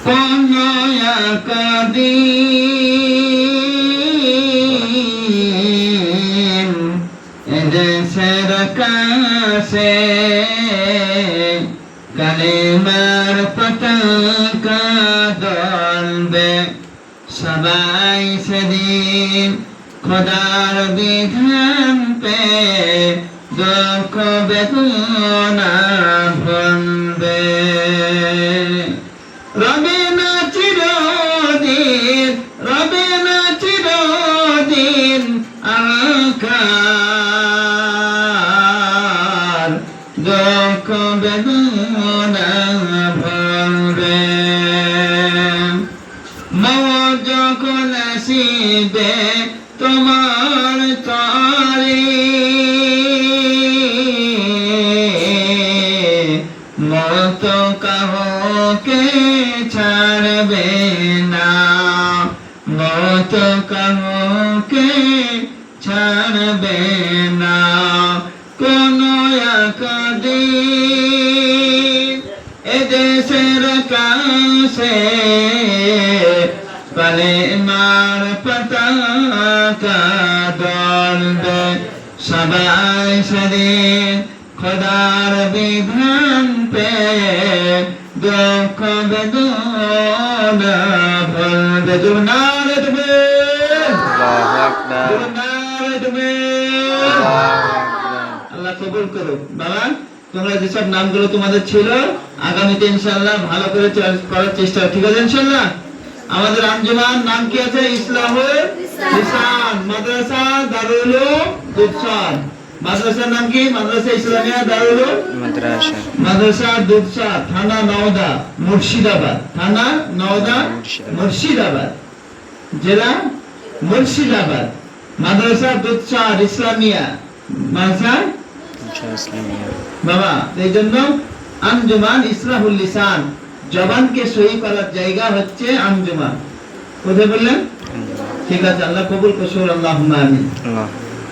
কোন একদিন এদেশের কাছে কালেমার পতাকা দলবে, সবাই সেদিন খোদার বিধান পে দুঃখ বেদনা ভুলবে। রবে না চিরদিন, রবে না চিরদিন আকার, দুঃখ বেদনা ভুলবে। মওত যখন আসিবে তোমার তরে, মওত কাহকে ছাড়বে না, মওত কাহকে ছাড়বে না। কোন একদিন এদেশের কাছে কালেমার পতাকা দলবে, সবাই সেদিন খোদার বিধান পে দুঃখ বেদনা ভুলবে। জুরনারে তুমি, জুরনারে তুমি। আল্লাহ কবুল করুক। বাবা, তোমরা যেসব নামগুলো তোমাদের ছিল আগামীতে ইনশাআল্লাহ ভালো করে করার চেষ্টা, ঠিক আছে ইনশাআল্লাহ। আমাদের আঞ্জুমান নাম কি আছে? ইসলাহুল লিসান মাদ্রাসা দারুল উলুম দুধসার। মাদ্রাসার নাম কি? মাদ্রাসা ইসলামিয়া দারুল উলুম মাদ্রাসা দুধসার, থানা নওদা, মুর্শিদাবাদ। থানা নওদা, মুর্শিদাবাদ, জেলা মুর্শিদাবাদ। মাদ্রাসা দুধসার ইসলামিয়া, মাদ্রাসা ইসলামিয়া। বাবা, এই জন্য আঞ্জুমান ইসলাহুল লিসান, জবানকে সহি করার জায়গা হচ্ছে আঞ্জুমান। কোথায় বললেন? ঠিক আছে, আল্লাহ কবুল করুন। আল্লাহুম্মা আমিন।